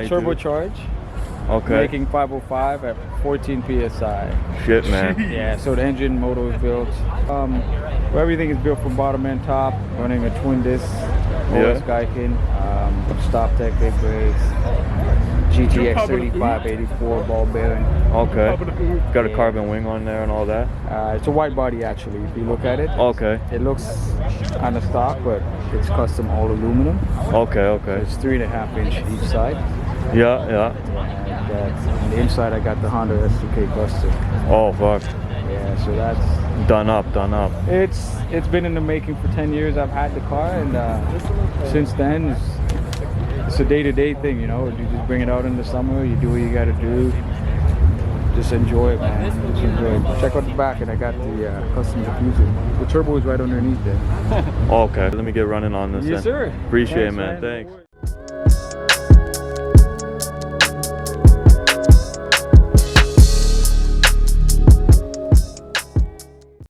Turbo Charged. Okay. Making 505 at 14 psi. Shit, man. Yeah, so the engine motor is built. Well, everything is built from bottom and top, running a twin disc, OS Geiken, stop tech big brakes, GTX 3584 ball bearing. Okay. Got a carbon wing on there and all that? It's a wide body actually, if you look at it. Okay. It looks kind of stock, but it's custom all aluminum. Okay, okay. It's 3.5 inch each side. Yeah, yeah. And on the inside, I got the Honda S2K Buster. Oh, fuck. Yeah, so that's done up, done up. It's been in the making for 10 years. I've had the car, and since then, it's a day-to-day thing, you know. You just bring it out in the summer, you do what you got to do. Just enjoy it, man. Just enjoy it. Check out the back, and I got the custom diffuser. The turbo is right underneath there. Okay, let me get running on this. Yes, sir. Appreciate Thanks, it, man. Thanks.